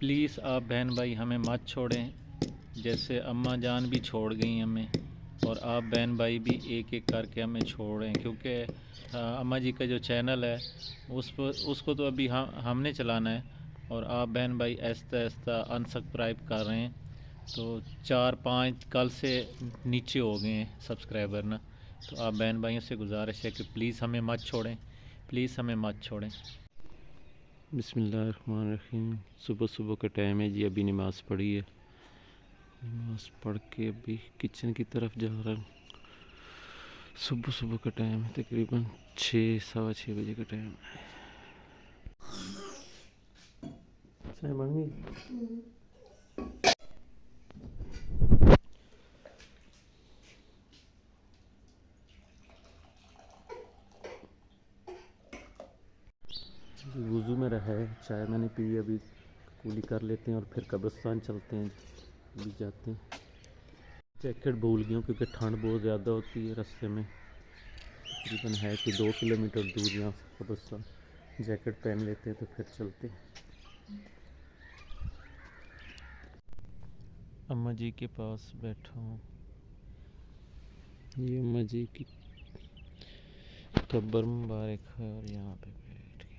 Please आप बहन भाई हमें मत छोड़ें, जैसे अम्मा जान भी छोड़ गई हमें, और आप बहन भाई भी एक एक करके हमें छोड़ें, क्योंकि अम्मा जी का जो चैनल है उसको तो अभी हमने चलाना है, और आप बहन भाई ऐसा ऐसा अनसब्सक्राइब कर रहे हैं। तो 4-5 कल से नीचे हो गए हैं सब्सक्राइबर ना। तो आप बहन भाइयों से गुजारिश है कि प्लीज़ हमें मत छोड़ें, प्लीज़ हमें मत छोड़ें। बिस्मिल्लाहिर्रहमानिर्रहीम। सुबह सुबह का टाइम है जी, अभी नमाज़ पढ़ी है। नमाज़ पढ़ के अभी किचन की तरफ जा रहा हूँ। सुबह सुबह का टाइम है, तकरीबन 6-6:15 बजे का टाइम है। चाय बन गई? वज़ू में रहा है, चाय मैंने पी, अभी कुली कर लेते हैं और फिर कब्रिस्तान चलते हैं। अभी जाते हैं। जैकेट भूल गया क्योंकि ठंड बहुत ज़्यादा होती है रास्ते में। तकरीबन है कि 2 किलोमीटर दूर यहाँ से कब्रिस्तान। जैकेट पहन लेते हैं तो फिर चलते हैं। अम्मा जी के पास बैठा हूँ। ये अम्मा जी की कब्र मुबारक है और यहाँ पे बैठ गया।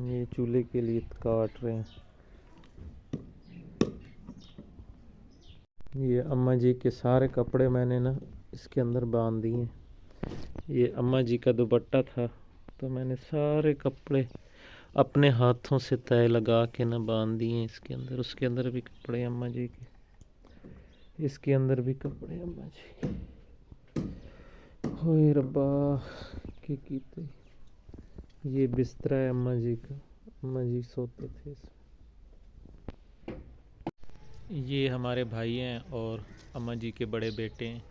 ये चूल्हे के लिए काट रहे हैं। ये अम्मा जी के सारे कपड़े मैंने ना इसके अंदर बांध दिए। ये अम्मा जी का दुपट्टा था, तो मैंने सारे कपड़े अपने हाथों से तय लगा के ना बांध दिए इसके अंदर। उसके अंदर भी कपड़े अम्मा जी के, इसके अंदर भी कपड़े अम्मा जी के। होए रब्बा के कीते। ये बिस्तरा है अम्मा जी का, अम्मा जी सोते थे इसमें। ये हमारे भाई हैं और अम्मा जी के बड़े बेटे हैं,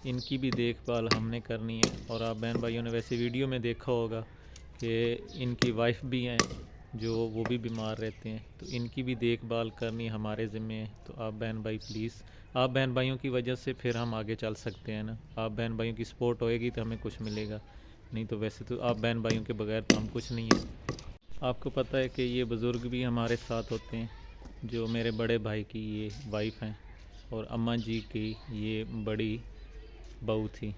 इनकी भी देखभाल हमने करनी है। और आप बहन भाइयों ने वैसे वीडियो में देखा होगा कि इनकी वाइफ भी हैं जो वो भी बीमार रहते हैं, तो इनकी भी देखभाल करनी हमारे ज़िम्मे है। तो आप बहन भाई प्लीज़, आप बहन भाइयों की वजह से फिर हम आगे चल सकते हैं ना। आप बहन भाइयों की सपोर्ट होएगी तो हमें कुछ मिलेगा, नहीं तो वैसे तो आप बहन भाइयों के बगैर तो हम कुछ नहीं हैं। आपको पता है कि ये बुज़ुर्ग भी हमारे साथ होते हैं, जो मेरे बड़े भाई की ये वाइफ हैं और अम्मा जी की ये बड़ी बहू थी,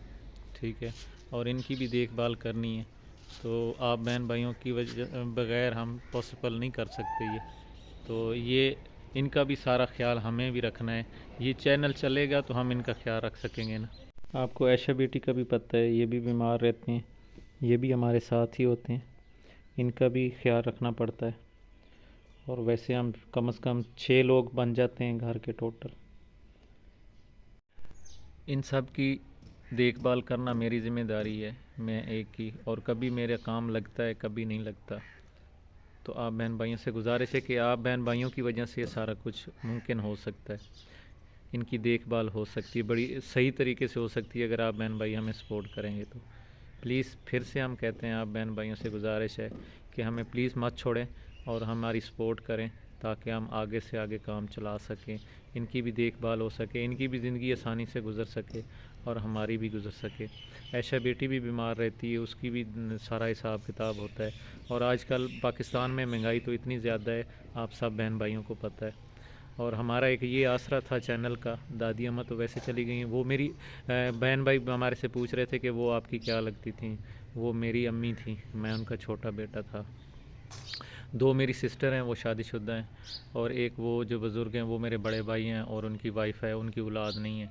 ठीक है, और इनकी भी देखभाल करनी है। तो आप बहन भाइयों की वजह बगैर हम पॉसिबल नहीं कर सकते ये। तो ये इनका भी सारा ख्याल हमें भी रखना है। ये चैनल चलेगा तो हम इनका ख्याल रख सकेंगे ना। आपको ऐशा बेटी का भी पता है, ये भी बीमार रहते हैं, ये भी हमारे साथ ही होते हैं, इनका भी ख्याल रखना पड़ता है। और वैसे हम कम से कम 6 लोग बन जाते हैं घर के टोटल। इन सब की देखभाल करना मेरी ज़िम्मेदारी है, मैं एक की, और कभी मेरा काम लगता है कभी नहीं लगता। तो आप बहन भाइयों से गुजारिश है कि आप बहन भाइयों की वजह से ये सारा कुछ मुमकिन हो सकता है। इनकी देखभाल हो सकती है, बड़ी सही तरीके से हो सकती है अगर आप बहन भाई हमें सपोर्ट करेंगे तो। प्लीज़ फिर से हम कहते हैं, आप बहन भाइयों से गुजारिश है कि हमें प्लीज़ मत छोड़ें और हमारी सपोर्ट करें, ताकि हम आगे से आगे काम चला सकें, इनकी भी देखभाल हो सके, इनकी भी ज़िंदगी आसानी से गुजर सके और हमारी भी गुजर सके। ऐशा बेटी भी बीमार रहती है, उसकी भी सारा हिसाब किताब होता है। और आजकल पाकिस्तान में महंगाई तो इतनी ज़्यादा है, आप सब बहन भाइयों को पता है। और हमारा एक ये आसरा था चैनल का। दादी अम्मा तो वैसे चली गई हैं, वो मेरी बहन भाई हमारे से पूछ रहे थे कि वो आपकी क्या लगती थी। वो मेरी अम्मी थी, मैं उनका छोटा बेटा था। 2 मेरी सिस्टर हैं, वो शादीशुदा हैं, और एक वो जो बुज़ुर्ग हैं वो मेरे बड़े भाई हैं और उनकी वाइफ है, उनकी औलाद नहीं है।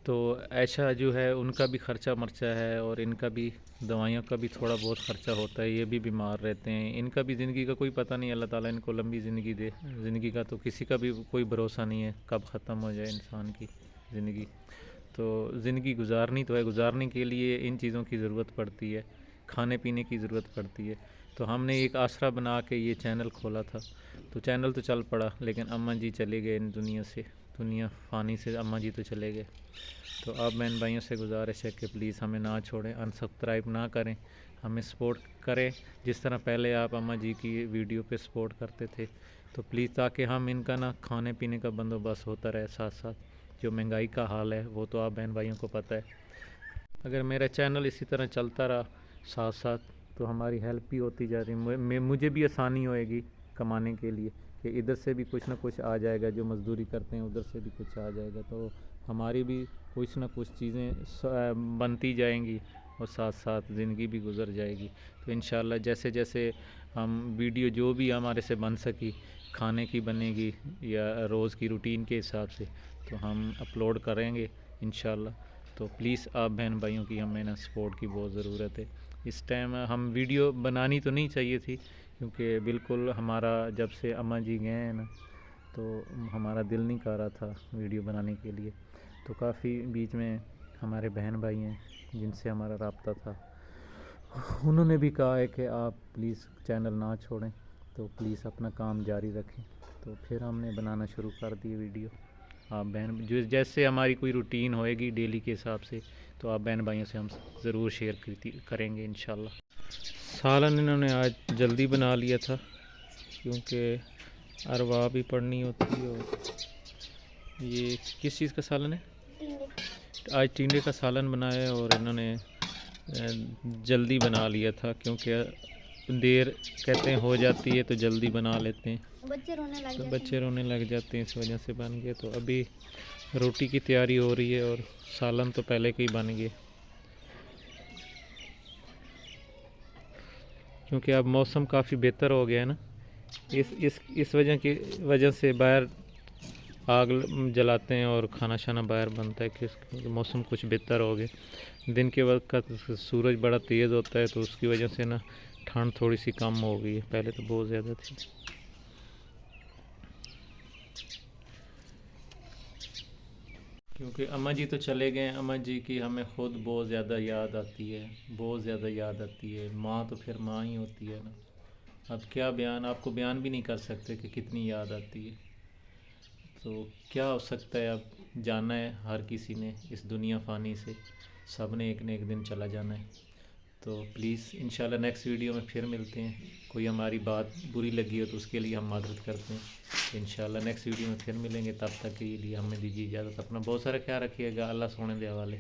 तो ऐशा जो है उनका भी ख़र्चा मर्चा है और इनका भी दवाइयों का भी थोड़ा बहुत ख़र्चा होता है, ये भी बीमार रहते हैं, इनका भी ज़िंदगी का कोई पता नहीं, अल्लाह ताला इनको लंबी ज़िंदगी दे। ज़िंदगी का तो किसी का भी कोई भरोसा नहीं है कब ख़त्म हो जाए इंसान की ज़िंदगी। तो ज़िंदगी गुजारनी तो है, गुजारने के लिए इन चीज़ों की ज़रूरत पड़ती है, खाने पीने की ज़रूरत पड़ती है। तो हमने एक आसरा बना के ये चैनल खोला था, तो चैनल तो चल पड़ा, लेकिन अम्मा जी चले गए इन दुनिया से, दुनिया फ़ानी से अम्मा जी तो चले गए। तो अब बहन भाइयों से गुजारिश है कि प्लीज़ हमें ना छोड़ें, अनसब्सक्राइब ना करें, हमें सपोर्ट करें जिस तरह पहले आप अम्मा जी की वीडियो पे सपोर्ट करते थे। तो प्लीज़ ताकि हम इनका ना खाने पीने का बंदोबस्त होता रहे, साथ साथ जो महंगाई का हाल है वो तो आप बहन भाइयों को पता है। अगर मेरा चैनल इसी तरह चलता रहा साथ साथ तो हमारी हेल्प भी होती जा रही, मुझे भी आसानी होएगी कमाने के लिए, कि इधर से भी कुछ ना कुछ आ जाएगा, जो मज़दूरी करते हैं उधर से भी कुछ आ जाएगा, तो हमारी भी कुछ ना कुछ चीज़ें बनती जाएंगी और साथ साथ ज़िंदगी भी गुजर जाएगी। तो इंशाल्लाह जैसे जैसे हम वीडियो जो भी हमारे से बन सकी, खाने की बनेगी या रोज़ की रूटीन के हिसाब से, तो हम अपलोड करेंगे इंशाल्लाह। तो प्लीज़ आप बहन भाइयों की हमें ना सपोर्ट की बहुत ज़रूरत है। इस टाइम हम वीडियो बनानी तो नहीं चाहिए थी, क्योंकि बिल्कुल हमारा जब से अम्मा जी गए हैं ना, तो हमारा दिल नहीं कर रहा था वीडियो बनाने के लिए। तो काफ़ी बीच में हमारे बहन भाई हैं जिनसे हमारा रब्ता था, उन्होंने भी कहा है कि आप प्लीज़ चैनल ना छोड़ें, तो प्लीज़ अपना काम जारी रखें। तो फिर हमने बनाना शुरू कर दिए वीडियो। आप बहन जो जैसे हमारी कोई रूटीन होएगी डेली के हिसाब से, तो आप बहन भाइयों से हम ज़रूर शेयर करेंगे इंशाल्लाह। सालन इन्होंने आज जल्दी बना लिया था, क्योंकि अरवा भी पढ़नी होती है। और ये किस चीज़ का सालन है? आज टिंडे का सालन बनाया है और इन्होंने जल्दी बना लिया था, क्योंकि देर कहते हैं हो जाती है तो जल्दी बना लेते हैं, बच्चे रोने लग जाते हैं, इस वजह से बन गए। तो अभी रोटी की तैयारी हो रही है और सालन तो पहले के ही बन गए, क्योंकि अब मौसम काफ़ी बेहतर हो गया है ना, इस वजह से बाहर आग जलाते हैं और खाना शाना बाहर बनता है, कि मौसम कुछ बेहतर हो गया। दिन के वक्त का सूरज बड़ा तेज़ होता है, तो उसकी वजह से ना ठंड थोड़ी सी कम हो गई है, पहले तो बहुत ज़्यादा थी। क्योंकि अम्मा जी तो चले गए, अम्मा जी की हमें ख़ुद बहुत ज़्यादा याद आती है, बहुत ज़्यादा याद आती है। माँ तो फिर माँ ही होती है ना, अब क्या बयान, आपको बयान भी नहीं कर सकते कि कितनी याद आती है। तो क्या हो सकता है, अब जाना है हर किसी ने इस दुनिया फ़ानी से, सब ने एक न एक दिन चला जाना है। तो प्लीज़ इंशाल्लाह नेक्स्ट वीडियो में फिर मिलते हैं। कोई हमारी बात बुरी लगी हो तो उसके लिए हम माफ़रत करते हैं। इंशाल्लाह नेक्स्ट वीडियो में फिर मिलेंगे, तब तक के लिए हमें दीजिए इजाज़त। अपना बहुत सारा ख्याल रखिएगा, अल्लाह सोने दे हवाले।